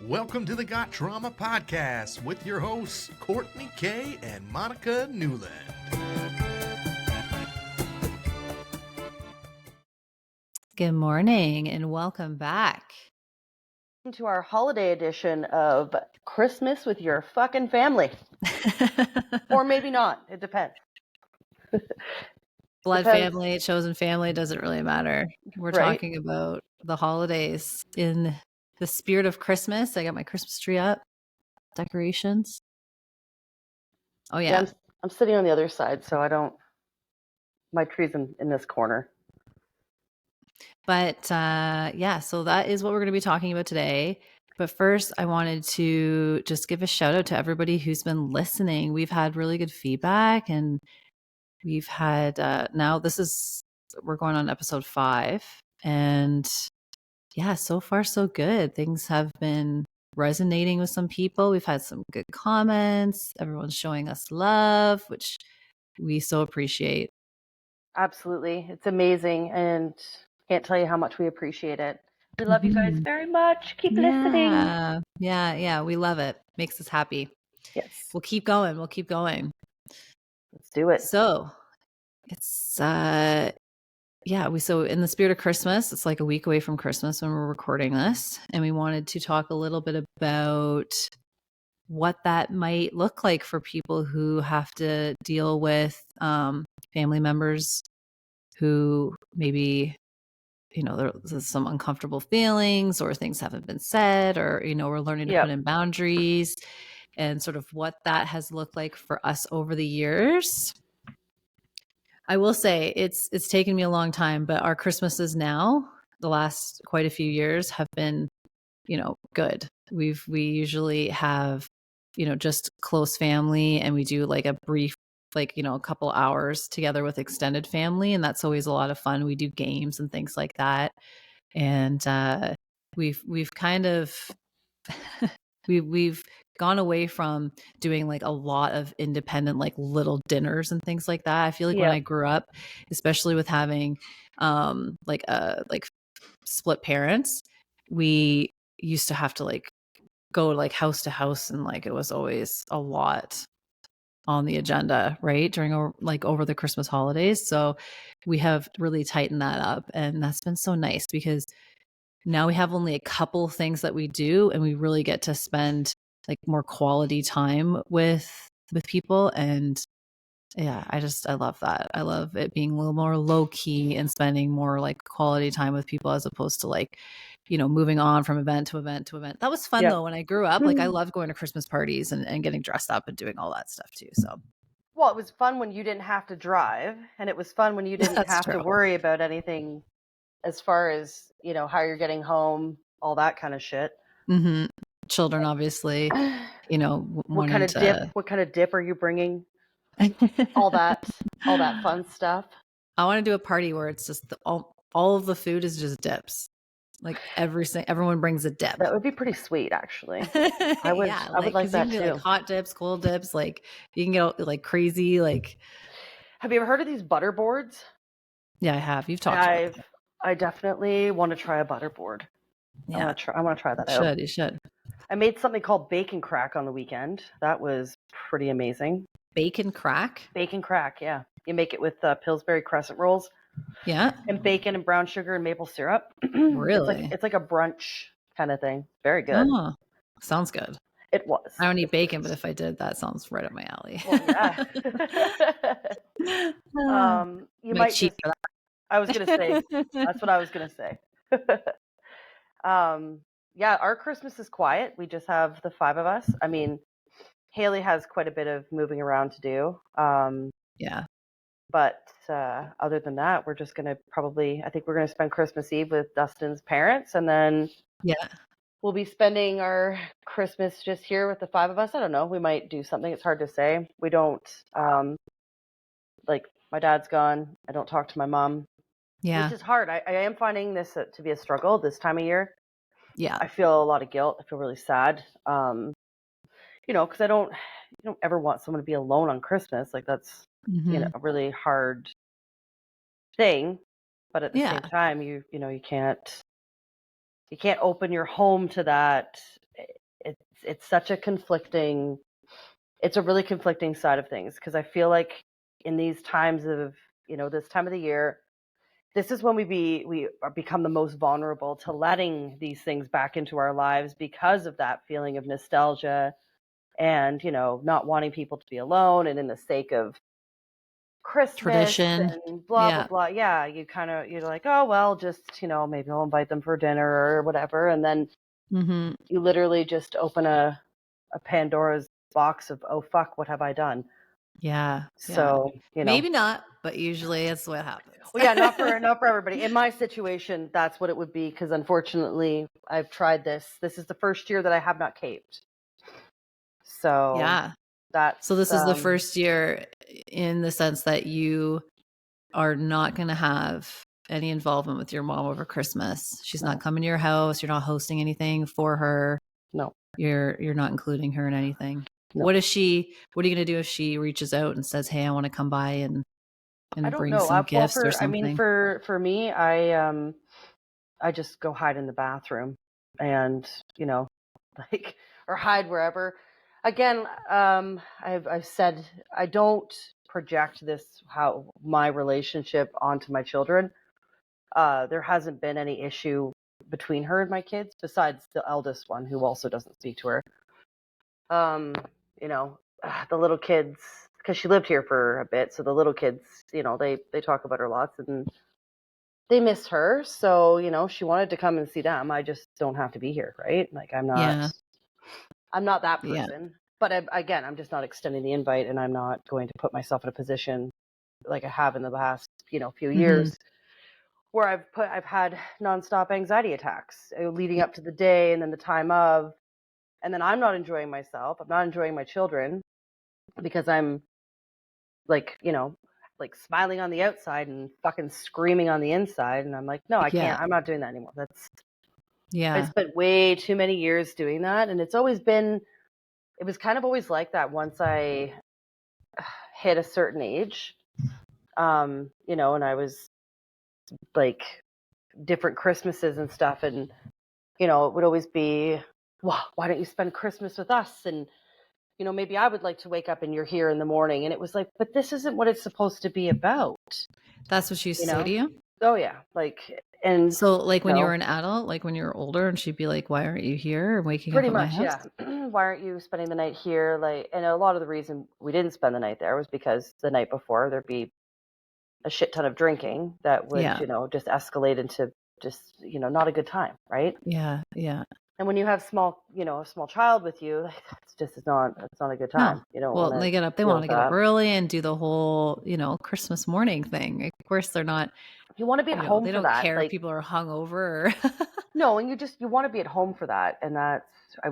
Welcome to the Got Trauma Podcast with your hosts, Courtney K. and Monica Newland. Good morning and welcome back to our holiday edition of Christmas with your fucking family. Or maybe not. It depends. Blood family, chosen family, doesn't really matter. We're talking about the holidays in the spirit of Christmas. I got my Christmas tree up, decorations. Oh yeah. I'm sitting on the other side, so my tree's in this corner. But so that is what we're going to be talking about today. But first, I wanted to just give a shout out to everybody who's been listening. We've had really good feedback, and we've had we're going on episode 5, and yeah, so far so good. Things have been resonating with some people. We've had some good comments. Everyone's showing us love, which we so appreciate. Absolutely. It's amazing, and can't tell you how much we appreciate it. We love you guys very much. Keep listening. Yeah. We love it. Makes us happy. Yes. We'll keep going. Let's do it. So it's so in the spirit of Christmas, it's like a week away from Christmas when we're recording this, and we wanted to talk a little bit about what that might look like for people who have to deal with family members who maybe, there's some uncomfortable feelings, or things haven't been said, or, we're learning to put in boundaries, and sort of what that has looked like for us over the years. I will say it's taken me a long time, but our Christmases now, the last quite a few years, have been, good. We usually have, just close family, and we do like a brief, a couple hours together with extended family, and that's always a lot of fun. We do games and things like that, and we've kind of we've gone away from doing like a lot of independent, like little dinners and things like that. I feel like when I grew up, especially with having like split parents, we used to have to like go like house to house, and like it was always a lot on the agenda, right, during over the Christmas holidays. So we have really tightened that up, and that's been so nice because now we have only a couple things that we do, and we really get to spend like more quality time with people. And yeah, I love that. I love it being a little more low key and spending more like quality time with people, as opposed to like, moving on from event to event to event. That was fun though. When I grew up, like I loved going to Christmas parties and getting dressed up and doing all that stuff too. So, well, it was fun when you didn't have to drive, and it was fun when you didn't have to worry about anything as far as, how you're getting home, all that kind of shit. Mm-hmm. Children, obviously, what kind of dip are you bringing? all that fun stuff. I want to do a party where it's just all of the food is just dips. Like everyone brings a dip. That would be pretty sweet, actually. I would like that too. Like hot dips, cold dips, like you can get like crazy. Like, have you ever heard of these butter boards? Yeah, I have. You've talked about them. I definitely want to try a butter board. Yeah, I want to try that out. You should. I made something called bacon crack on the weekend. That was pretty amazing. Bacon crack? Bacon crack, yeah. You make it with Pillsbury crescent rolls. Yeah. And bacon and brown sugar and maple syrup. Really? It's like a brunch kind of thing. Very good. Oh, sounds good. It was. I don't eat bacon, but if I did, that sounds right up my alley. Well, yeah. You might cheat for that. I was going to say, that's what I was going to say. Yeah, our Christmas is quiet. We just have the 5 of us. I mean, Haley has quite a bit of moving around to do. Yeah. But other than that, we're just going to I think we're going to spend Christmas Eve with Dustin's parents, and then we'll be spending our Christmas just here with the 5 of us. I don't know. We might do something. It's hard to say. We don't, like, my dad's gone. I don't talk to my mom. Yeah. Which is hard. I am finding this to be a struggle this time of year. Yeah. I feel a lot of guilt. I feel really sad. Because you don't ever want someone to be alone on Christmas. Like that's, a really hard thing. But at the same time, you can't open your home to that it's such a conflicting, it's a really conflicting side of things, because I feel like in these times of, this time of the year, this is when become the most vulnerable to letting these things back into our lives because of that feeling of nostalgia and, not wanting people to be alone, and in the sake of Christmas Tradition. and blah, Yeah. blah, blah. Yeah, you're like, oh, well, just, maybe I'll invite them for dinner or whatever. And then you literally just open a Pandora's box of, oh, fuck, what have I done? Yeah. So, maybe not, but usually that's what happens. Well, yeah, not for everybody. In my situation, that's what it would be, because unfortunately, I've tried this. This is the first year that I have not caped. So yeah. that's So this is the first year in the sense that you are not going to have any involvement with your mom over Christmas. She's not coming to your house. You're not hosting anything for her. No. You're not including her in anything. No. What are you going to do if she reaches out and says, "Hey, I want to come by and bring some gifts or something"? I mean, for me, I just go hide in the bathroom and, like, or hide wherever. Again, I've said I don't project how my relationship onto my children. There hasn't been any issue between her and my kids, besides the eldest one, who also doesn't speak to her. The little kids, because she lived here for a bit, so the little kids, they talk about her lots, and they miss her. So, she wanted to come and see them. I just don't have to be here, right? Like, I'm not that person. Yeah. But I'm just not extending the invite, and I'm not going to put myself in a position like I have in the past, few years, where I've had nonstop anxiety attacks leading up to the day and then the time of, and then I'm not enjoying myself. I'm not enjoying my children, because I'm like, like smiling on the outside and fucking screaming on the inside. And I'm like, no, I can't. I'm not doing that anymore. I spent way too many years doing that. And it was kind of always like that once I hit a certain age, and I was like different Christmases and stuff. And, it would always be, well, why don't you spend Christmas with us? And, maybe I would like to wake up and you're here in the morning. And it was like, but this isn't what it's supposed to be about. That's what she used to say to you? Oh, yeah. And so like when you were an adult, like when you were older, and she'd be like, why aren't you here or waking up at my house? Yeah. Why aren't you spending the night here? And a lot of the reason we didn't spend the night there was because the night before there'd be a shit ton of drinking that would, just escalate into just, not a good time. Right. Yeah. Yeah. And when you have a small child with you, it's not a good time. No. Well, they want to get up early and do the whole, Christmas morning thing. Of course they're not. You want to be at home for that. They don't care if people are hungover. No, and you want to be at home for that. And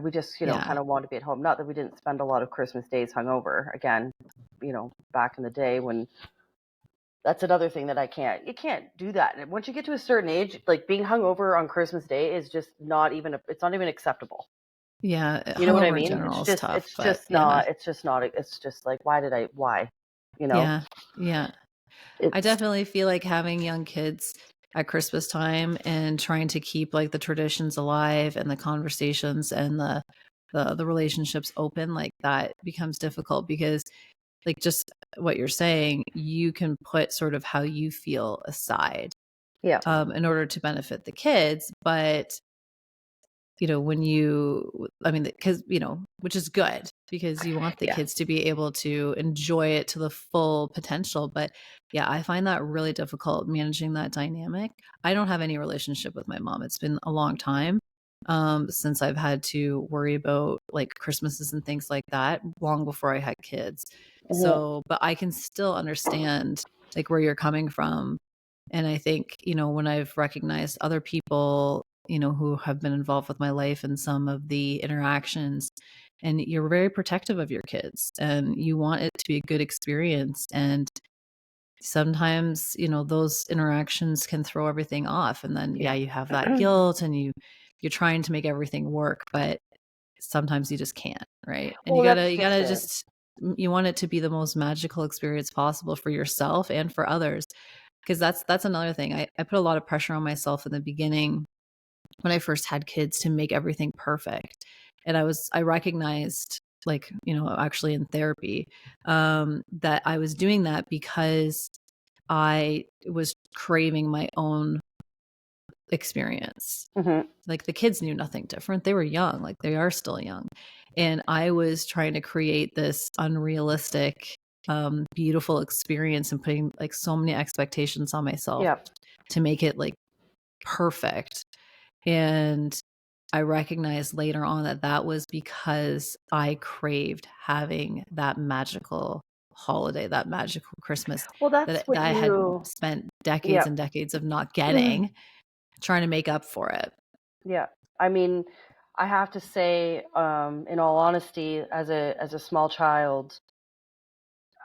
we just, kind of want to be at home. Not that we didn't spend a lot of Christmas days hungover. Again, back in the day, when that's another thing that you can't do that. And once you get to a certain age, like being hungover on Christmas Day is just it's not even acceptable. Yeah. You know what I mean? It's just not, it's just like, why? Yeah. Yeah. I definitely feel like having young kids at Christmas time and trying to keep like the traditions alive and the conversations and the relationships open, like that becomes difficult, because like just what you're saying, you can put sort of how you feel aside, in order to benefit the kids. But because which is good, because you want the kids to be able to enjoy it to the full potential. But yeah, I find that really difficult, managing that dynamic. I don't have any relationship with my mom. It's been a long time since I've had to worry about like Christmases and things like that, long before I had kids. So, but I can still understand like where you're coming from. And I think, when I've recognized other people, who have been involved with my life and some of the interactions, and you're very protective of your kids and you want it to be a good experience. And sometimes, those interactions can throw everything off. And then, you have that guilt and you're trying to make everything work, but sometimes you just can't. Right. And you want it to be the most magical experience possible for yourself and for others. Because that's another thing. I put a lot of pressure on myself in the beginning when I first had kids to make everything perfect. And I recognized, like, actually in therapy, that I was doing that because I was craving my own experience. Like, the kids knew nothing different. They were young, like they are still young. And I was trying to create this unrealistic, beautiful experience and putting like so many expectations on myself to make it like perfect. And I recognized later on that was because I craved having that magical holiday, that magical Christmas Well, that's that what I had you. spent decades and decades of not getting, trying to make up for it. Yeah. I mean, I have to say, in all honesty, as a small child,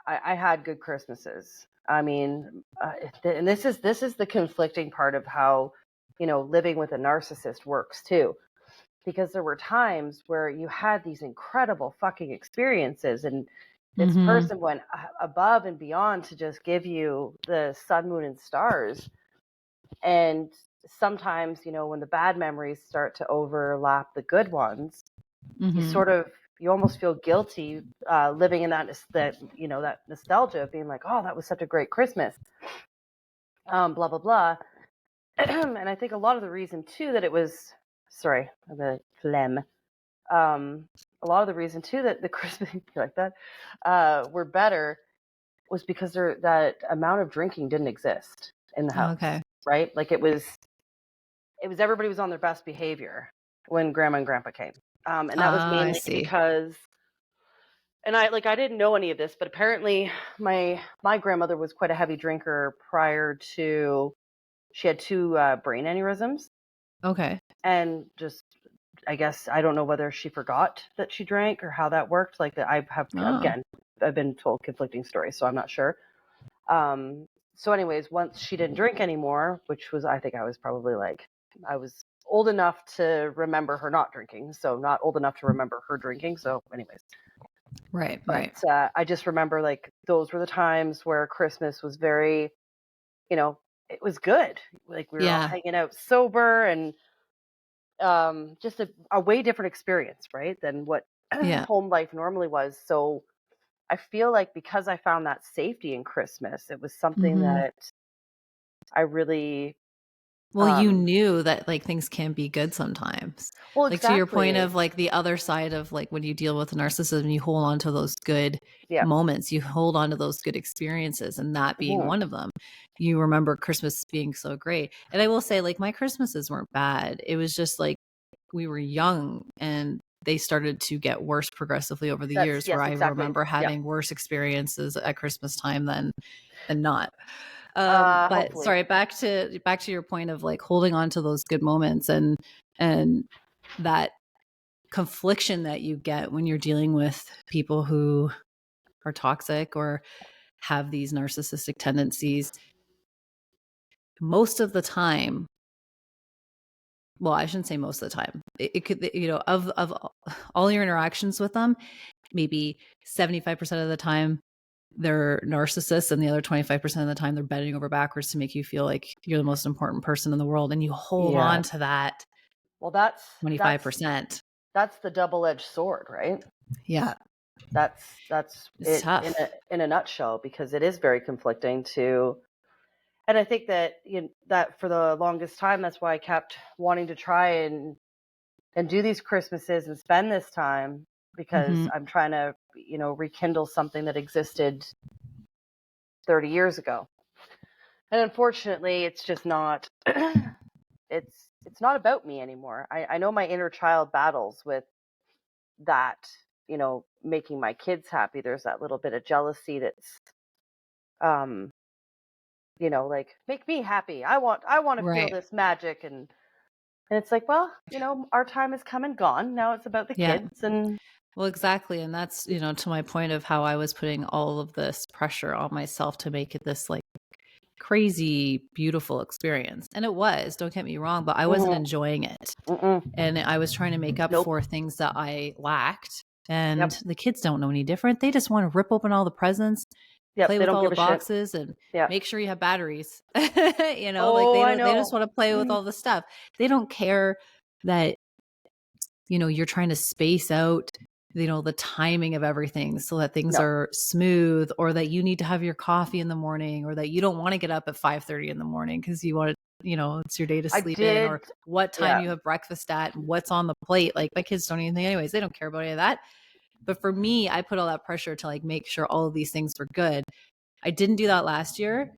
I had good Christmases. I mean, and this is the conflicting part of how, living with a narcissist works too, because there were times where you had these incredible fucking experiences, and this person went above and beyond to just give you the sun, moon, and stars. And sometimes, when the bad memories start to overlap the good ones, you almost feel guilty living in that nostalgia of being like, oh, that was such a great Christmas, blah blah blah. And I think a lot of the reason too that it was, sorry, the phlegm. A lot of the reason too that the Christmas like that were better was because that amount of drinking didn't exist in the house. Okay. Right? Like it was everybody was on their best behavior when Grandma and Grandpa came. And that was mainly because, and I didn't know any of this, but apparently my grandmother was quite a heavy drinker prior to, she had 2 brain aneurysms. Okay. And just, I guess, I don't know whether she forgot that she drank or how that worked. Like that again, I've been told conflicting stories, so I'm not sure. So anyways, once she didn't drink anymore, which was, I think I was probably like, I was old enough to remember her not drinking, so not old enough to remember her drinking. So anyways. Right. I just remember like those were the times where Christmas was very, it was good. Like we were all hanging out sober, and just a way different experience, right, than what home life normally was. So I feel like because I found that safety in Christmas, it was something that I really. Well, you knew that like things can be good sometimes. Well, like to your point of like the other side of like when you deal with narcissism, you hold on to those good moments, you hold on to those good experiences, and that being one of them. You remember Christmas being so great. And I will say, like, my Christmases weren't bad. It was just like we were young and they started to get worse progressively over the years, where I remember having worse experiences at Christmas time than not. But hopefully. Sorry, back to your point of like holding on to those good moments and that confliction that you get when you're dealing with people who are toxic or have these narcissistic tendencies. Most of the time, well, I shouldn't say most of the time. It could, of all your interactions with them, maybe 75% of the time they're narcissists, and the other 25% of the time they're bending over backwards to make you feel like you're the most important person in the world, and you hold on to that. Well, that's 25%. That's the double-edged sword, right? Yeah. That's it's it tough. in a nutshell, because it is very conflicting to. And I think that that for the longest time, that's why I kept wanting to try and do these Christmases and spend this time, because I'm trying to, rekindle something that existed 30 years ago. And unfortunately, it's just not, it's not about me anymore. I know my inner child battles with that, making my kids happy. There's that little bit of jealousy that's, like, make me happy. I want to feel this magic. And it's like, well, our time has come and gone. Now it's about the kids. And well, exactly. And that's, to my point of how I was putting all of this pressure on myself to make it this like crazy, beautiful experience. And it was, don't get me wrong, but I wasn't enjoying it. And I was trying to make up for things that I lacked. And the kids don't know any different. They just want to rip open all the presents, play with all the boxes, and make sure you have batteries. Like they just want to play with all the stuff. They don't care that you're trying to space out, the timing of everything so that things No. are smooth, or that you need to have your coffee in the morning, or that you don't want to get up at 5:30 in the morning because you want to, it's your day to sleep in, or what time you have breakfast at and what's on the plate. Like my kids don't even think anyways. They don't care about any of that. But for me, I put all that pressure to like make sure all of these things were good. I didn't do that last year.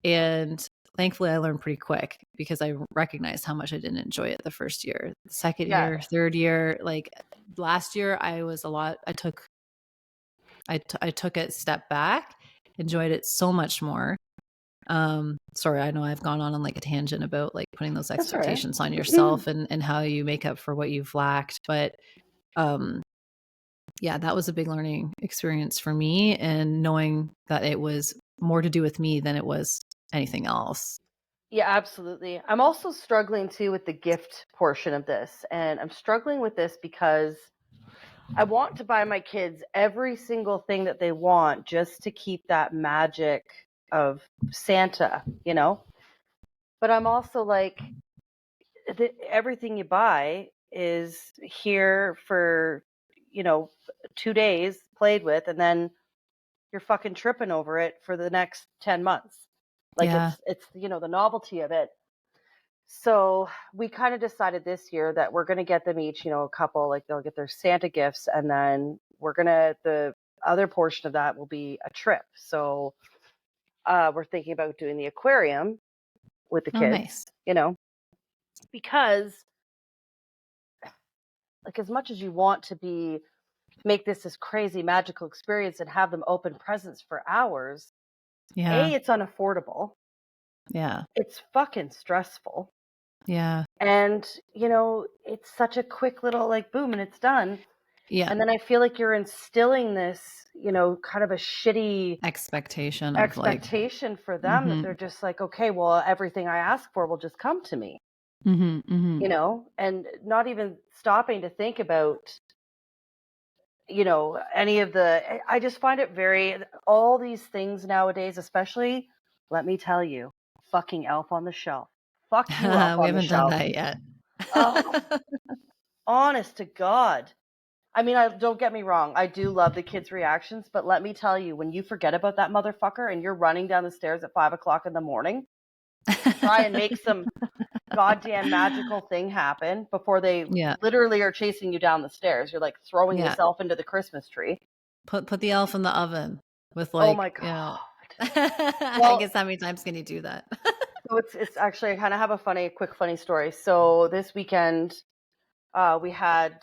And thankfully I learned pretty quick because I recognized how much I didn't enjoy it the first year. The second year, third year, like last year I took a step back, enjoyed it so much more. Sorry, I know I've gone on like a tangent about like putting those expectations on yourself and how you make up for what you've lacked. But yeah, that was a big learning experience for me, and knowing that it was more to do with me than it was anything else. Yeah, absolutely. I'm also struggling too with the gift portion of this. And I'm struggling with this because I want to buy my kids every single thing that they want just to keep that magic of Santa, But I'm also like, everything you buy is here for, 2 days, played with, and then you're fucking tripping over it for the next 10 months. Like it's the novelty of it. So we kind of decided this year that we're going to get them each, a couple, like they'll get their Santa gifts, and then the other portion of that will be a trip. So we're thinking about doing the aquarium with the kids, nice. Because like as much as you want to make this crazy magical experience and have them open presents for hours, it's unaffordable. Yeah. It's fucking stressful. Yeah. And, it's such a quick little like boom and it's done. Yeah. And then I feel like you're instilling this, kind of a shitty expectation for them that they're just like, okay, well, everything I ask for will just come to me, and not even stopping to think about, any of I just find it all these things nowadays, especially, let me tell you, fucking Elf on the Shelf. Fuck you, Elf we on the haven't Shelf. done that yet. Oh, honest to God. I mean, don't get me wrong. I do love the kids' reactions, but let me tell you, when you forget about that motherfucker and you're running down the stairs at 5:00 in the morning, try and make some goddamn magical thing happen before they literally are chasing you down the stairs. You're like throwing yourself into the Christmas tree. Put the elf in the oven with like, oh my God. I guess how many times can you do that? So it's actually, I kind of have a quick funny story. So this weekend, we had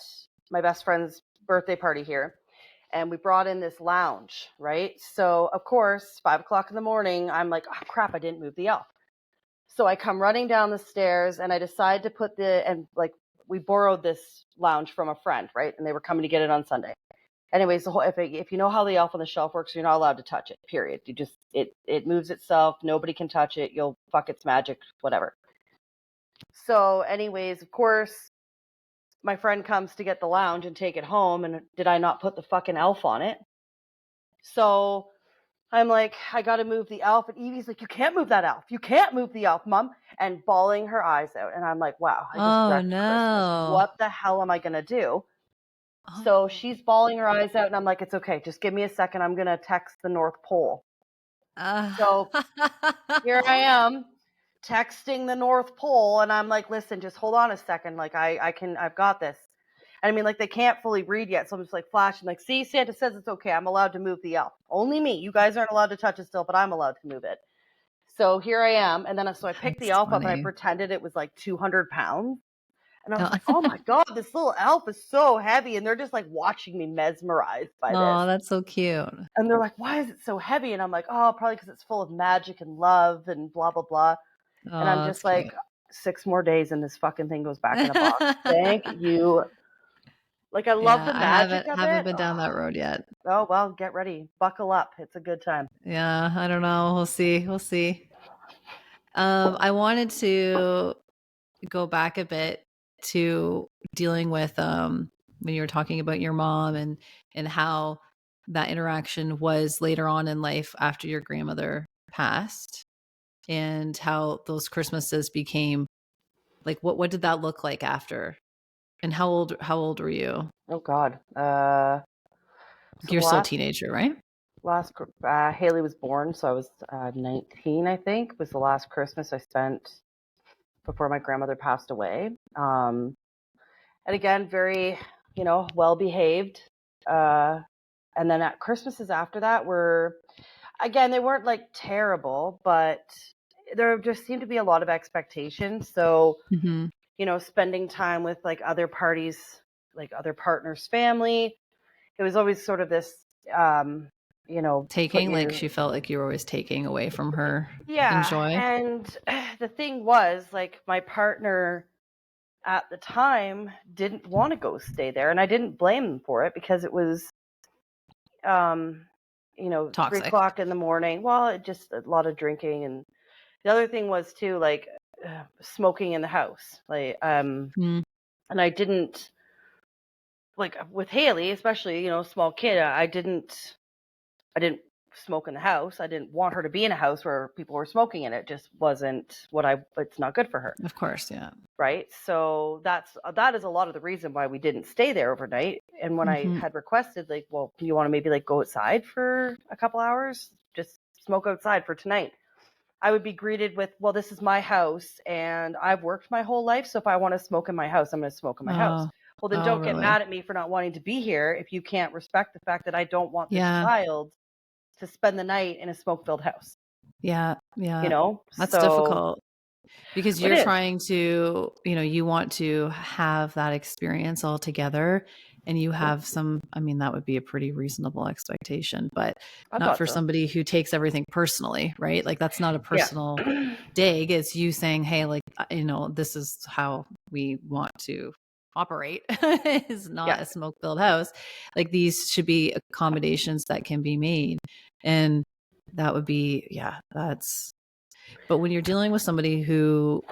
my best friend's birthday party here, and we brought in this lounge, right? So of course, 5:00 in the morning, I'm like, oh crap, I didn't move the elf. So I come running down the stairs, and I decide to we borrowed this lounge from a friend, right? And they were coming to get it on Sunday. Anyways, if you know how the Elf on the Shelf works, you're not allowed to touch it, period. You just, it moves itself. Nobody can touch it. You'll fuck its magic, whatever. So anyways, of course, my friend comes to get the lounge and take it home, and did I not put the fucking elf on it? So I'm like, I got to move the elf. And Evie's like, you can't move that elf. You can't move the elf, Mom. And bawling her eyes out. And I'm like, wow, I just wrecked Christmas. What the hell am I going to do? So she's bawling her eyes out, and I'm like, it's okay. Just give me a second. I'm going to text the North Pole. So here I am texting the North Pole, and I'm like, listen, just hold on a second. Like, I've got this. And I mean, like, they can't fully read yet. So I'm just like flashing, like, see, Santa says it's okay. I'm allowed to move the elf. Only me. You guys aren't allowed to touch it still, but I'm allowed to move it. So here I am. And then I picked the elf up, and I pretended it was like 200 pounds. And I was like, oh my God, this little elf is so heavy. And they're just like watching me mesmerized by this. Oh, that's so cute. And they're like, why is it so heavy? And I'm like, oh, probably because it's full of magic and love and blah, blah, blah. Oh, and I'm just like, 6 more days and this fucking thing goes back in a box. Thank you. Like, I love the magic of it. I haven't been down that road yet. Oh, well, get ready. Buckle up. It's a good time. Yeah, I don't know. We'll see. I wanted to go back a bit to dealing with when you were talking about your mom and how that interaction was later on in life after your grandmother passed, and how those Christmases became like, what did that look like after And how old were you? Oh God. So You're the still a last teenager, right? last Haley was born, so I was 19, I think, was the last Christmas I spent before my grandmother passed away. And again, very, well behaved. And then at Christmases after that were, again, they weren't like terrible, but there just seemed to be a lot of expectations. So, Mm-hmm. Spending time with like other parties, like other partners' family, it was always sort of this, Taking, like she felt like you were always taking away from her yeah. enjoy. And the thing was, like, my partner at the time didn't want to go stay there, and I didn't blame him for it because it was, Toxic. 3:00 in the morning. Well, it just a lot of drinking, and the other thing was too, like, smoking in the house, like, Mm. and I didn't like with Haley, especially, small kid. I didn't smoke in the house. I didn't want her to be in a house where people were smoking in it. Just wasn't it's not good for her. Of course, yeah. Right. So that is a lot of the reason why we didn't stay there overnight. And when I had requested, like, well, do you want to maybe like go outside for a couple hours? Just smoke outside for tonight. I would be greeted with, well, this is my house and I've worked my whole life. So if I want to smoke in my house, I'm going to smoke in my house. Well, then don't get mad at me for not wanting to be here if you can't respect the fact that I don't want this child to spend the night in a smoke-filled house. Yeah. Yeah. That's so difficult because you're trying to, you want to have that experience all together, and you have that would be a pretty reasonable expectation, but not for somebody who takes everything personally, right? Like that's not a personal dig. It's you saying, hey, like, this is how we want to operate is not a smoke-filled house. Like these should be accommodations that can be made. And that would be, but when you're dealing with somebody who,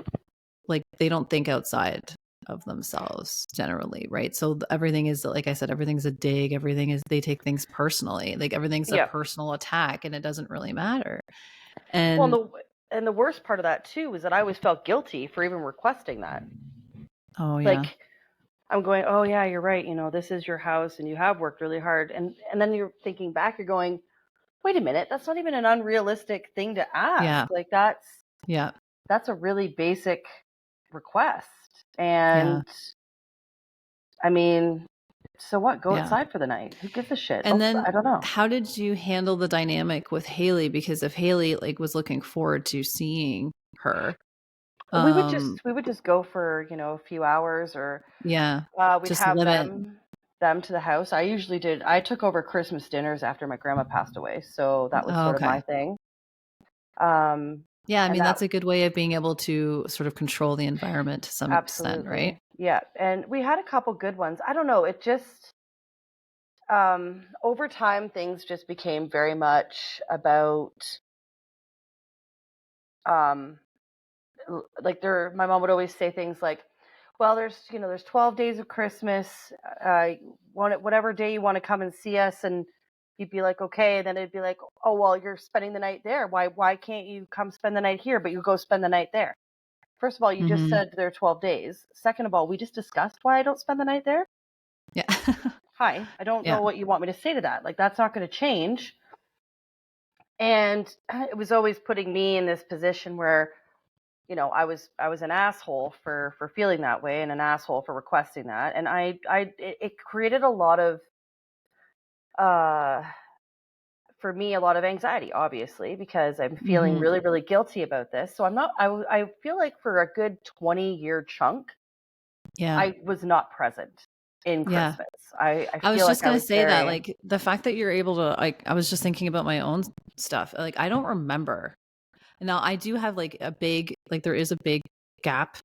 like, they don't think outside of themselves generally, right? So everything is, like I said, everything's a dig. Everything is, they take things personally. Like everything's a personal attack, and it doesn't really matter. And and the worst part of that too is that I always felt guilty for even requesting that. Oh yeah. Like I'm going, oh yeah, you're right. This is your house and you have worked really hard. And then you're thinking back, you're going, wait a minute, that's not even an unrealistic thing to ask. Yeah. Like that's a really basic request. And I mean, so what? Go outside for the night. Who gives a shit? And then I don't know. How did you handle the dynamic with Haley? Because if Haley was looking forward to seeing her, we would just go for, a few hours, or we'd have them to the house. I took over Christmas dinners after my grandma passed away. So that was sort of my thing. That's a good way of being able to sort of control the environment to some extent, right? Yeah. And we had a couple good ones. I don't know. It just, over time, things just became very much about, like my mom would always say things like, well, there's 12 days of Christmas, whatever day you want to come and see us. And you'd be like, okay. And then it'd be like, oh, well, you're spending the night there. Why can't you come spend the night here, but you go spend the night there? First of all, you just said there are 12 days. Second of all, we just discussed why I don't spend the night there. Yeah. Hi, I don't know what you want me to say to that. Like, that's not going to change. And it was always putting me in this position where, I was an asshole for feeling that way, and an asshole for requesting that. And it created a lot of, for me, a lot of anxiety, obviously, because I'm feeling really, really guilty about this. So I feel like for a good 20-year chunk, I was not present in Christmas. I was just going to say that, like, the fact that you're able to, like, I was just thinking about my own stuff. Like, I don't remember. Now, I do have there is a big gap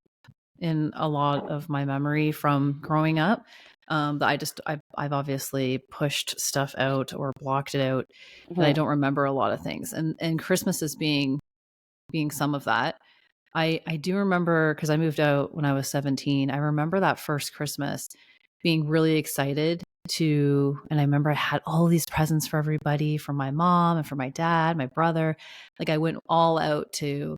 in a lot of my memory from growing up. I've obviously pushed stuff out or blocked it out, but I don't remember a lot of things. And Christmas is being some of that. I do remember, because I moved out when I was 17. I remember that first Christmas being really excited and I remember I had all these presents for everybody, for my mom and for my dad, my brother. Like I went all out to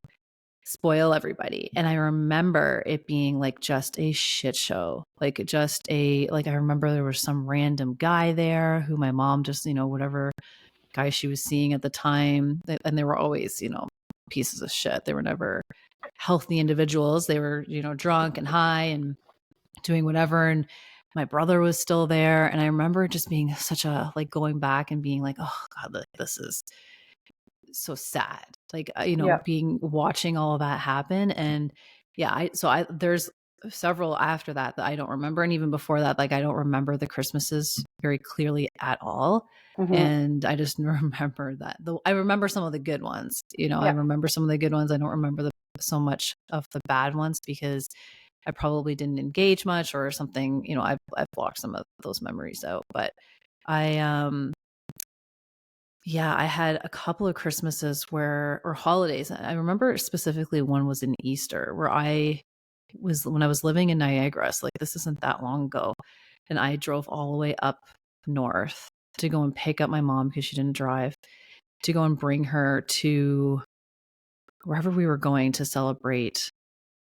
spoil everybody. And I remember it being like just a shit show. Like I remember there was some random guy there who my mom just, whatever guy she was seeing at the time. And they were always, pieces of shit. They were never healthy individuals. They were, drunk and high and doing whatever. And my brother was still there. And I remember just being such a, like, going back and being like, oh God, this is so sad. Like, watching all of that happen. And yeah, there's several after that I don't remember. And even before that, like, I don't remember the Christmases very clearly at all. Mm-hmm. And I just remember that I remember some of the good ones, I remember some of the good ones. I don't remember so much of the bad ones because I probably didn't engage much or something, I've blocked some of those memories out. But I had a couple of Christmases or holidays. I remember specifically one was in Easter where when I was living in Niagara. So, like, this isn't that long ago. And I drove all the way up north to go and pick up my mom because she didn't drive, to go and bring her to wherever we were going to celebrate.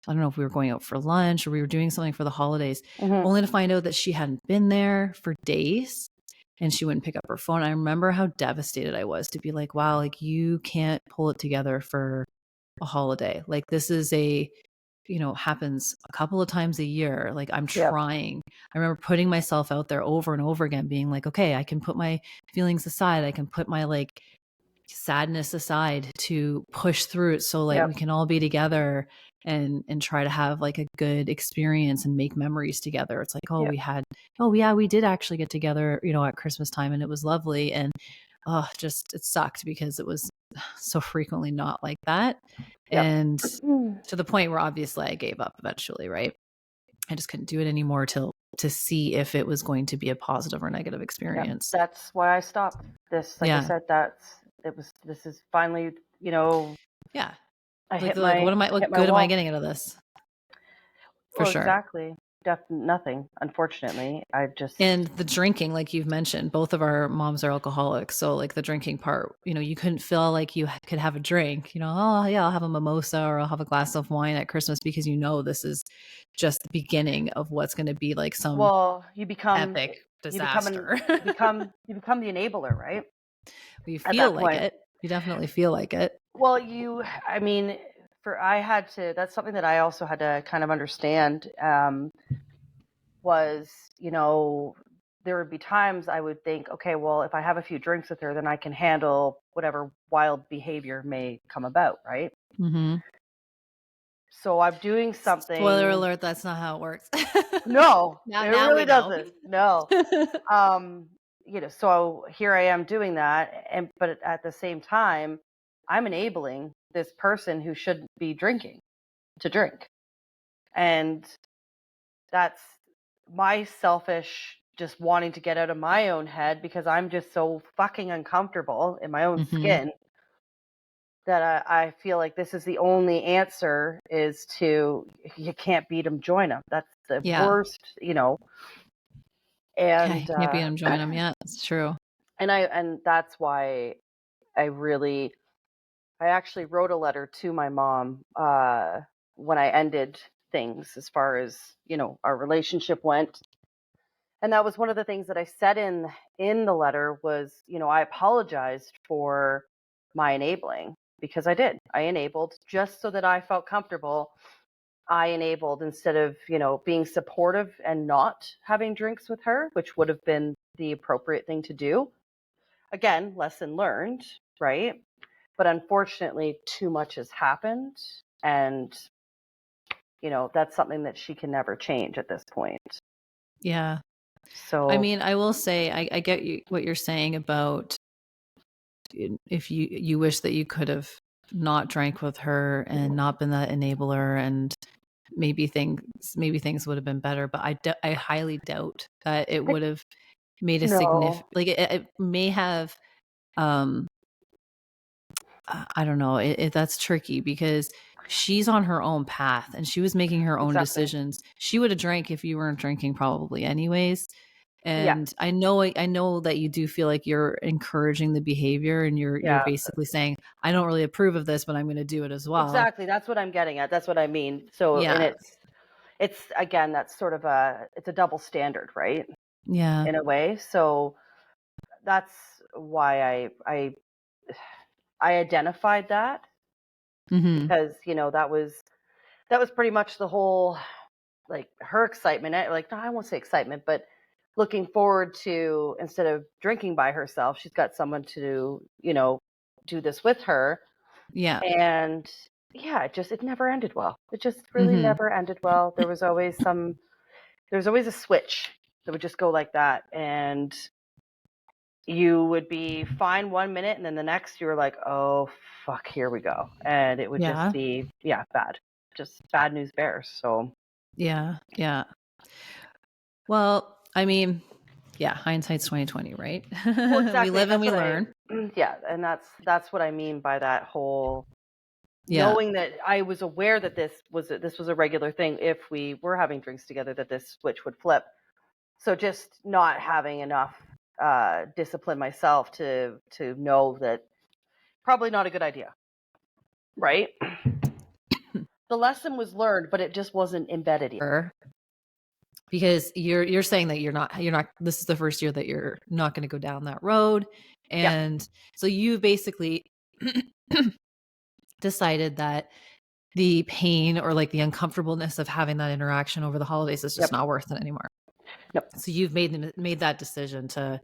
I don't know if we were going out for lunch or we were doing something for the holidays, only to find out that she hadn't been there for days and she wouldn't pick up her phone. I remember how devastated I was to be like, wow, like, you can't pull it together for a holiday. Like, this is happens a couple of times a year. Like, I'm trying. I remember putting myself out there over and over again, being like, okay, I can put my feelings aside. I can put my, like, sadness aside to push through it. So, like, we can all be together and try to have, like, a good experience and make memories together. It's like, we did actually get together, at Christmas time, and it was lovely. And it sucked because it was so frequently not like that. And to the point where obviously I gave up eventually, right? I just couldn't do it anymore to see if it was going to be a positive or negative experience. That's why I stopped this. Like I said, this is finally, Yeah. I like, hit my, what good am I getting out of this? For sure. Exactly. Nothing, unfortunately. And the drinking, like you've mentioned, both of our moms are alcoholics. So, like, the drinking part, you couldn't feel like you could have a drink, I'll have a mimosa or I'll have a glass of wine at Christmas because this is just the beginning of what's going to be like some you become epic disaster. You become the enabler, right? You feel like it. You definitely feel like it. Well, that's something that I also had to kind of understand, was, there would be times I would think, okay, well, if I have a few drinks with her, then I can handle whatever wild behavior may come about, right? Mm-hmm. So I'm doing something. Spoiler alert, that's not how it works. No, it really doesn't. No. So here I am doing that, but at the same time, I'm enabling this person who shouldn't be drinking to drink. And that's my selfish just wanting to get out of my own head because I'm just so fucking uncomfortable in my own skin that I feel like this is the only answer is you can't beat them, join them. That's the worst, And you can't beat them, join them. Yeah, that's true. And that's why I actually wrote a letter to my mom when I ended things as far as, our relationship went. And that was one of the things that I said in the letter was, I apologized for my enabling because I did. I enabled just so that I felt comfortable. I enabled instead of, being supportive and not having drinks with her, which would have been the appropriate thing to do. Again, lesson learned, right? But unfortunately, too much has happened. And, that's something that she can never change at this point. Yeah. So, I mean, I will say, I get what you're saying about if you wish that you could have not drank with her and not been that enabler, and maybe things would have been better. But I highly doubt that it would have made a significant, like, it may have, I don't know. That's tricky because she's on her own path and she was making her own decisions. She would have drank if you weren't drinking probably anyways. And I know that you do feel like you're encouraging the behavior, and you're basically saying, I don't really approve of this, but I'm going to do it as well. Exactly. That's what I'm getting at. That's what I mean. So, Yeah. and it's again, that's sort of it's a double standard, right? Yeah. In a way. So that's why I identified that, because, that was pretty much the whole, like, her excitement. Like, no, I won't say excitement, but looking forward to, instead of drinking by herself, she's got someone to, do this with her. Yeah. And yeah, it never ended well. It just really never ended well. There was always a switch that would just go like that. And you would be fine 1 minute, and then the next you were like, oh, fuck, here we go. And it would just be, bad. Just bad news bears. So. Yeah. Yeah. Well, I mean, yeah, hindsight's 2020, right? Well, exactly. We live and we learn. Yeah, and that's what I mean by that whole knowing that I was aware that this was a regular thing if we were having drinks together, that this switch would flip. So just not having enough discipline myself to know that probably not a good idea, right? The lesson was learned, but it just wasn't embedded yet. Because you're saying that you're not this is the first year that you're not going to go down that road, and so you basically decided that the pain or like the uncomfortableness of having that interaction over the holidays is just not worth it anymore. Yep. So you've made that decision to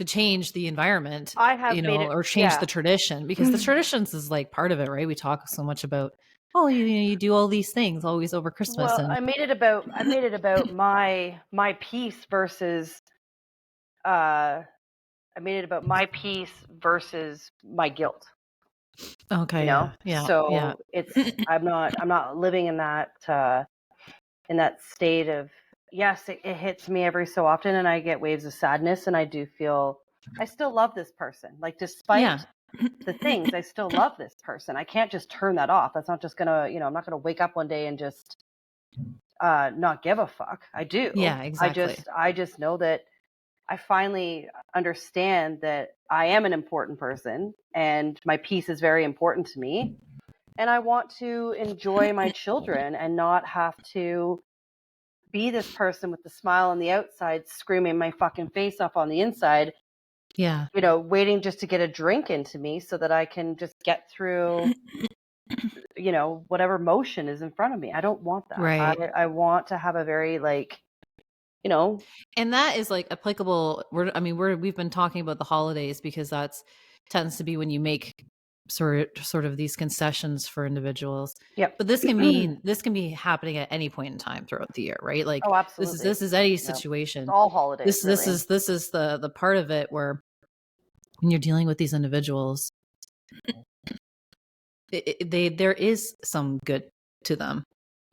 change the environment, I have made it, or change the tradition, because the traditions is like part of it, right? We talk so much about, you do all these things always over Christmas. Well, I made it about my peace versus my guilt. Okay. Yeah. So it's I'm not living in that state of, yes, it hits me every so often, and I get waves of sadness, and I do feel I still love this person. Like, despite the things, I still love this person. I can't just turn that off. That's not just gonna, I'm not gonna wake up one day and just not give a fuck. I do. Yeah, exactly. I just know that I finally understand that I am an important person, and my peace is very important to me. And I want to enjoy my children and not have to be this person with the smile on the outside, screaming my fucking face off on the inside. Yeah. Waiting just to get a drink into me so that I can just get through, whatever motion is in front of me. I don't want that. Right. I want to have a very, and that is like applicable. We've been talking about the holidays because that's tends to be when you make sort of these concessions for individuals. Yep. But this can be happening at any point in time throughout the year, right? Like, oh, absolutely. This is any situation. It's all holidays. This is the part of it where when you're dealing with these individuals, there is some good to them.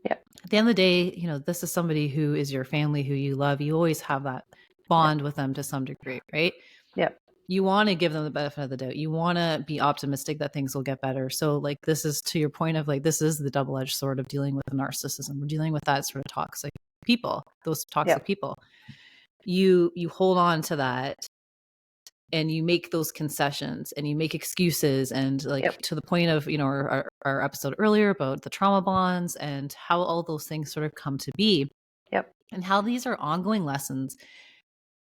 Yeah. At the end of the day, this is somebody who is your family, who you love. You always have that bond with them to some degree, right? Yeah. You want to give them the benefit of the doubt. You want to be optimistic that things will get better. So, like, this is to your point of, like, this is the double-edged sword of dealing with narcissism. We're dealing with that sort of toxic people, those toxic people. You hold on to that, and you make those concessions, and you make excuses, and like to the point of our episode earlier about the trauma bonds and how all those things sort of come to be. Yep. And how these are ongoing lessons.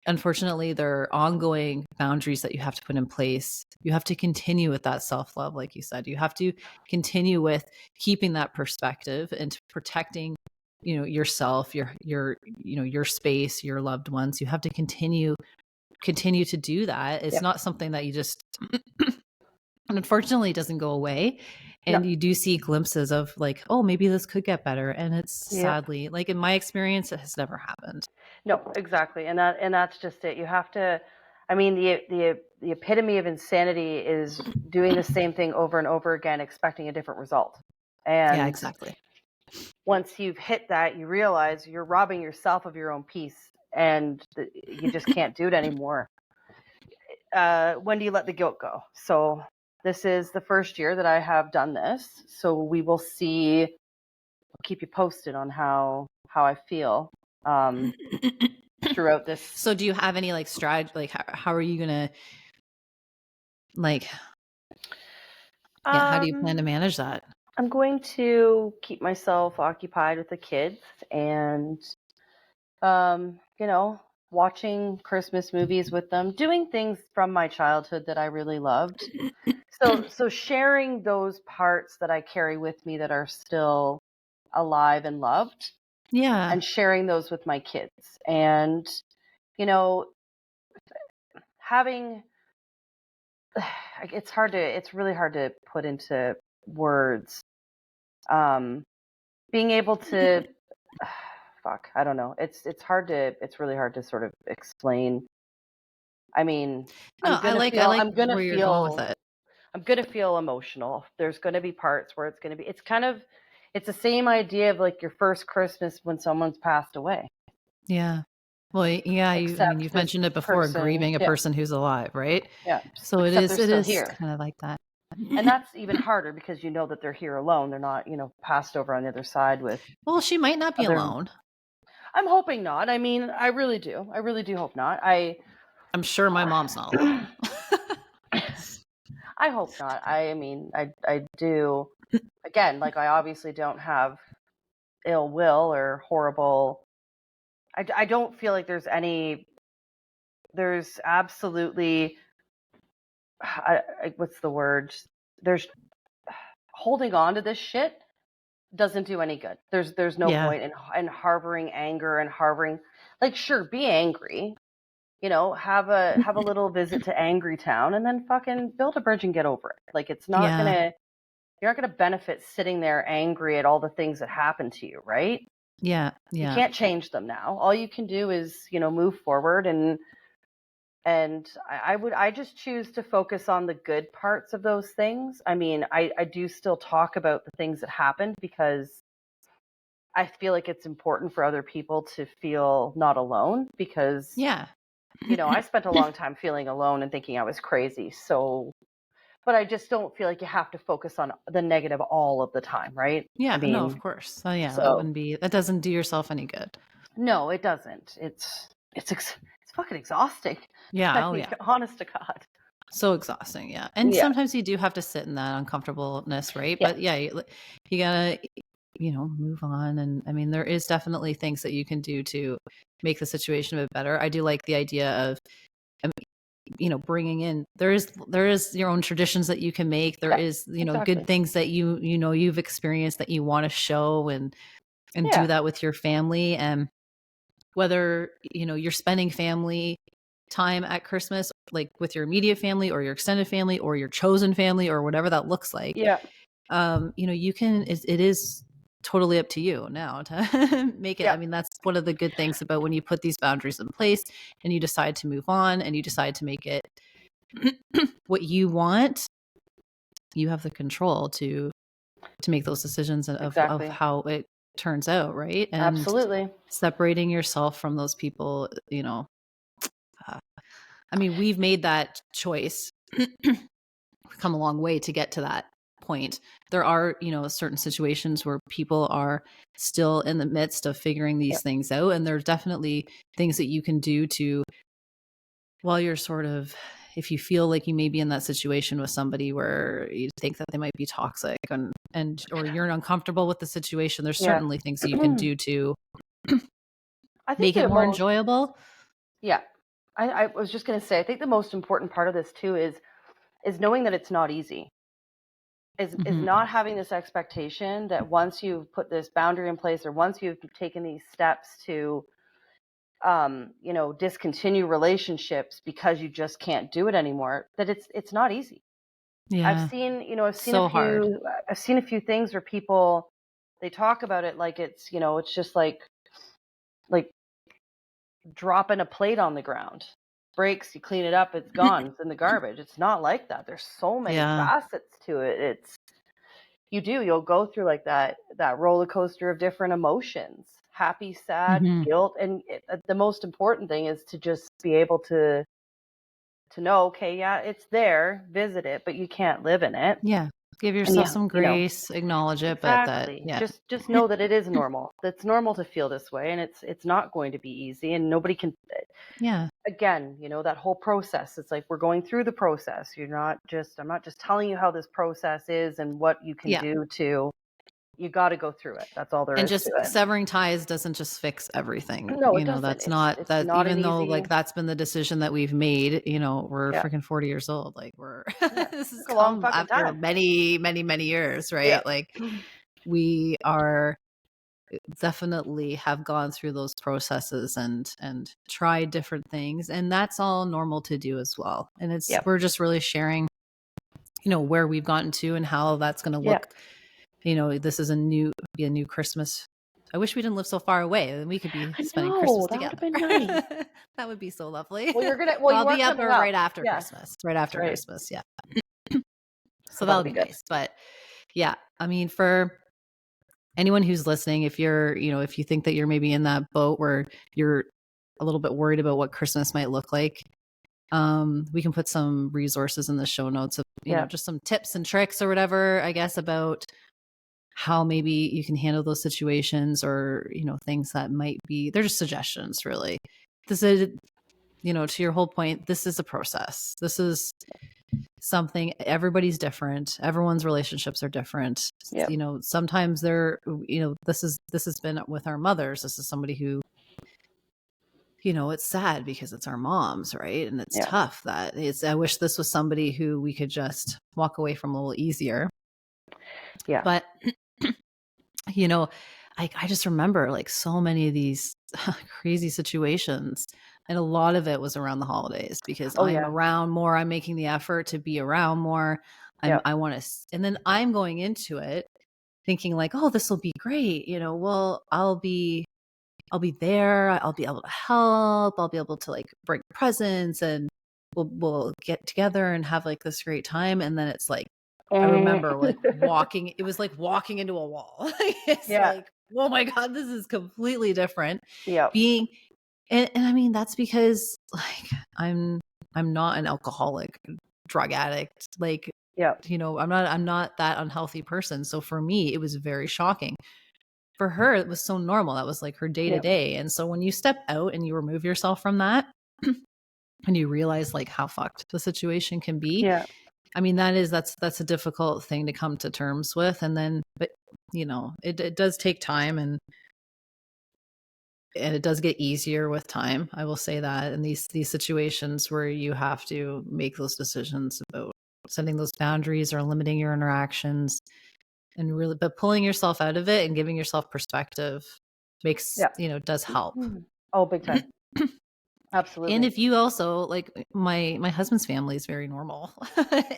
Unfortunately, there are ongoing boundaries that you have to put in place. You have to continue with that self-love, like you said. You have to continue with keeping that perspective and protecting, yourself, your space, your loved ones. You have to continue to do that. It's not something that you just unfortunately it doesn't go away. And you do see glimpses of, like, oh, maybe this could get better. And it's sadly, like, in my experience, it has never happened. No, exactly. And that's just it. You have to, the epitome of insanity is doing the same thing over and over again, expecting a different result. And yeah, exactly. Once you've hit that, you realize you're robbing yourself of your own peace, and you just can't do it anymore. When do you let the guilt go? So this is the first year that I have done this. So we will see. I'll keep you posted on how I feel. throughout this. So do you have any like strategy, like how are you gonna like how do you plan to manage that? I'm going to keep myself occupied with the kids and watching Christmas movies with them, doing things from my childhood that I really loved. So sharing those parts that I carry with me that are still alive and loved. Yeah. And sharing those with my kids. And, having it's really hard to put into words. Being able to I don't know. It's really hard to sort of explain. I mean, No, I like where you're going with it. I'm going to feel emotional. There's going to be parts where it's the same idea of like your first Christmas when someone's passed away. Yeah. Well, yeah, you've mentioned it before, grieving a person who's alive, right? Yeah. So it is kind of like that. And that's even harder because you know that they're here alone. They're not, passed over on the other side with. Well, she might not be alone. I'm hoping not. I mean, I really do. I really do hope not. I'm sure my mom's not alone. I hope not. I mean, I do. Again, like I obviously don't have ill will or horrible. I don't feel like there's absolutely, what's the word? There's holding on to this shit doesn't do any good. There's no point in harboring anger and harboring, like, sure, be angry, have a little visit to Angry Town and then fucking build a bridge and get over it. Like, it's not you're not gonna benefit sitting there angry at all the things that happened to you, right? Yeah. You can't change them now. All you can do is, move forward and I just choose to focus on the good parts of those things. I mean, I do still talk about the things that happened because I feel like it's important for other people to feel not alone because, I spent a long time feeling alone and thinking I was crazy. So, but I just don't feel like you have to focus on the negative all of the time, right? Yeah, no, of course. So that doesn't do yourself any good. No, it doesn't. It's fucking exhausting. Yeah. Honest to God. So exhausting. Yeah. And sometimes you do have to sit in that uncomfortableness, right? Yeah. But you gotta, move on. And I mean, there is definitely things that you can do to make the situation a bit better. I do like the idea of, bringing in, there is your own traditions that you can make. There is, good things that you've experienced that you want to show and do that with your family. And whether, you're spending family time at Christmas, like with your immediate family or your extended family or your chosen family or whatever that looks like. Yeah. You can, it is totally up to you now to make it. I mean, that's one of the good things about when you put these boundaries in place and you decide to move on and you decide to make it what you want, you have the control to make those decisions of how it turns out, right? And absolutely separating yourself from those people, I mean, we've made that choice. We've come a long way to get to that point. There are, certain situations where people are still in the midst of figuring these things out. And there's definitely things that you can do to, while you're sort of, if you feel like you may be in that situation with somebody where you think that they might be toxic or you're uncomfortable with the situation, there's certainly things that you can do to make it more enjoyable. Yeah. I was just going to say, I think the most important part of this too is knowing that it's not easy. Is not having this expectation that once you've put this boundary in place or once you've taken these steps to, discontinue relationships because you just can't do it anymore, that it's not easy. Yeah. I've seen a few things where people, they talk about it like it's, it's just like dropping a plate on the ground. Breaks, you clean it up, it's gone, it's in the garbage. It's not like that. There's so many facets to it. You'll go through like that roller coaster of different emotions, happy, sad, guilt. And the most important thing is to just be able to know, okay, yeah, it's there, visit it, but you can't live in it. Yeah. Give And yourself some grace, acknowledge it, but exactly. Just know that it is normal. It's normal to feel this way, and it's not going to be easy, and nobody can. Yeah. Again, that whole process. It's like we're going through the process. I'm not just telling you how this process is and what you can do to. You got to go through it. That's all there And is just to it. severing ties doesn't just fix everything. No, it doesn't. That's It's not that, not even an though easy. like that's been the decision that we've made, we're freaking 40 years old. Like this has a long come fucking after time. many, many, many years, right? Yeah. Like we are definitely have gone through those processes and tried different things. And that's all normal to do as well. And we're just really sharing, where we've gotten to and how that's going to look. This is a new Christmas. I wish we didn't live so far away and we could be spending Christmas together. That would have been nice. That would be so lovely. Well, I'll be up right after Christmas. Right after Christmas, yeah. So that'll be nice. But yeah, I mean, for anyone who's listening, if you're, if you think that you're maybe in that boat where you're a little bit worried about what Christmas might look like, we can put some resources in the show notes of, just some tips and tricks or whatever, I guess, about how maybe you can handle those situations or, things that might be, they're just suggestions really. This is, to your whole point, this is a process. This is something, everybody's different. Everyone's relationships are different. Sometimes they're, this has been with our mothers. This is somebody who, it's sad because it's our moms, right? And it's tough that I wish this was somebody who we could just walk away from a little easier. Yeah. But I just remember like so many of these crazy situations, and a lot of it was around the holidays because I'm around more. I'm making the effort to be around more. I want to, and then I'm going into it thinking like, oh, this will be great. Well, I'll be there. I'll be able to help. I'll be able to like bring presents and we'll get together and have like this great time. And then it's like, I remember like it was like walking into a wall. It's like, oh my God, this is completely different. Yeah. And I mean, that's because like, I'm not an alcoholic, drug addict. Like, I'm not that unhealthy person. So for me, it was very shocking. For her, it was so normal. That was like her day to day. And so when you step out and you remove yourself from that and you realize like how fucked the situation can be, I mean, that's a difficult thing to come to terms with. And then, but it does take time and it does get easier with time. I will say that in these situations where you have to make those decisions about setting those boundaries or limiting your interactions and really, but pulling yourself out of it and giving yourself perspective makes, does help. Oh, big time. Absolutely. And if you also like my husband's family is very normal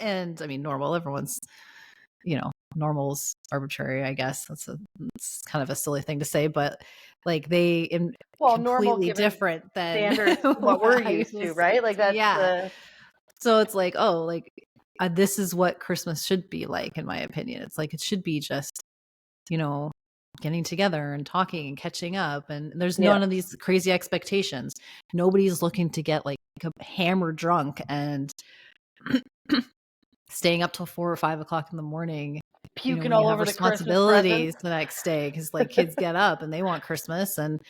and I mean, normal, everyone's, normal's arbitrary, I guess. It's kind of a silly thing to say, but like they completely different than what we're used to, right? Like that's so it's like, oh, like this is what Christmas should be like, in my opinion. It's like, it should be just, getting together and talking and catching up. And there's none of these crazy expectations. Nobody's looking to get like hammered drunk and staying up till 4 or 5 o'clock in the morning, puking all over the responsibilities the next day. Cause like kids get up and they want Christmas. And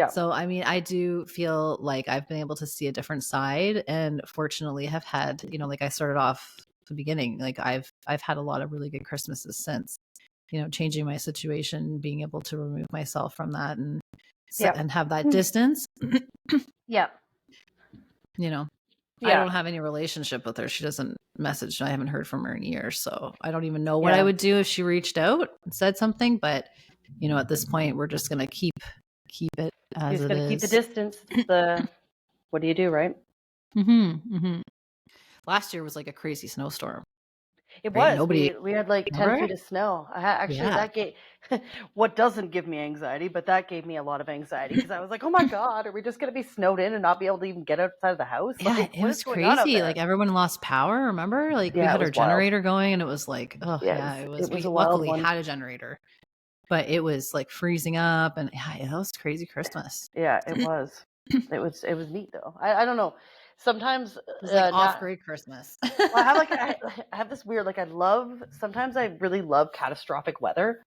so, I mean, I do feel like I've been able to see a different side and fortunately have had, like I started off the beginning, like I've had a lot of really good Christmases since, changing my situation, being able to remove myself from that and have that distance. I don't have any relationship with her. She doesn't message. I haven't heard from her in years. So I don't even know what I would do if she reached out and said something. But, at this point, we're just going to keep it as it is. You're going to keep the distance. What do you do, right? Mm-hmm. Mm-hmm. Last year was like a crazy snowstorm. It was. We had like 10 feet of snow. That gave what doesn't give me anxiety, but that gave me a lot of anxiety because I was like, oh my God, are we just going to be snowed in and not be able to even get outside of the house? Yeah, like, it was crazy. Like everyone lost power. Remember? Like we had our generator going and it was like, it was we luckily had a generator, but it was like freezing up and it was crazy Christmas. Yeah, it was. It was neat though. I don't know. sometimes It's like off-grid Christmas. well, I have this weird, like, sometimes I really love catastrophic weather.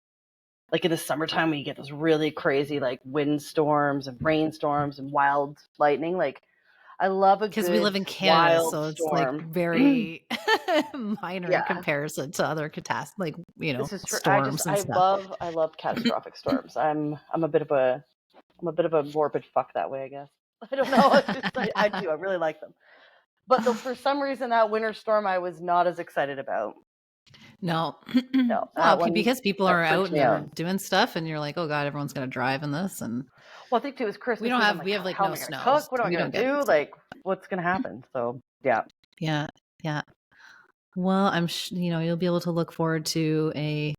Like in the summertime when you get those really crazy like windstorms and rainstorms and wild lightning. Like I love a because we live in Canada, so it's storm. like very minor in Yeah. comparison to other catastrophes, like This is true. storms and stuff. I love catastrophic storms. I'm a bit of a morbid fuck that way, I guess. I don't know. I do. I really like them. But for some reason, that winter storm I was not as excited about. No, No, well, because people are out and they're out. doing stuff, and you're like, oh god, everyone's gonna drive in this, and well, I think too is Christmas. We don't Eve, have like, we have like how no am I gonna snow. cook? What am I gonna do? Like, what's gonna happen? So yeah. Well, I'm you'll be able to look forward to a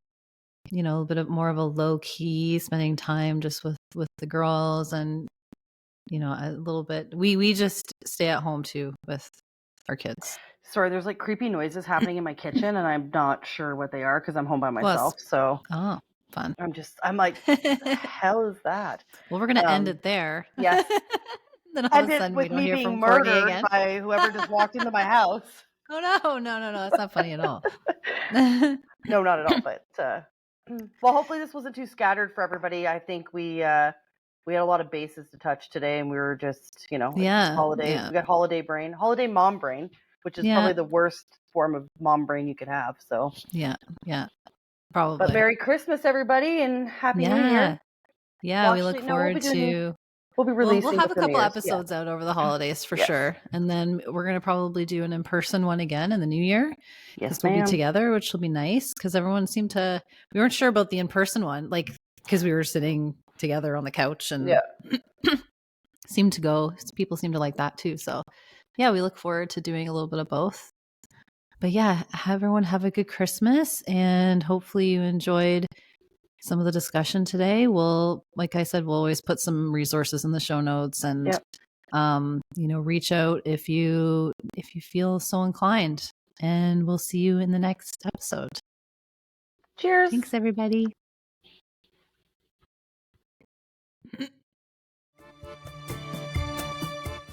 bit of more of a low key spending time just with the girls, and a little bit. We just stay at home too with our kids. Sorry, there's like creepy noises happening in my kitchen, and I'm not sure what they are because I'm home by myself. So fun. I'm like, what the hell is that? Well, we're gonna end it there. Yes. Then all of a sudden we don't hear from Courtney again by whoever just walked into my house. Oh no, that's not funny at all. No, not at all. But well, hopefully this wasn't too scattered for everybody. I think we had a lot of bases to touch today, and we were just holidays. Yeah. We got holiday mom brain, which is probably the worst form of mom brain you could have. So yeah, probably. But Merry Christmas, everybody, and Happy New Year. Yeah, we look forward to. We'll be releasing. We'll have a couple episodes out over the holidays for sure, and then we're gonna probably do an in-person one again in the new year. Yes, we'll be together, which will be nice because everyone seemed to. We weren't sure about the in-person one, like because we were sitting together on the couch and seemed to go. People seem to like that too. So yeah, we look forward to doing a little bit of both. But yeah, everyone have a good Christmas, and hopefully you enjoyed some of the discussion today. Like I said, we'll always put some resources in the show notes, and reach out if you feel so inclined, and we'll see you in the next episode. Cheers. Thanks, everybody.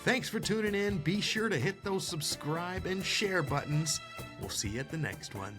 Thanks for tuning in. Be sure to hit those subscribe and share buttons. We'll see you at the next one.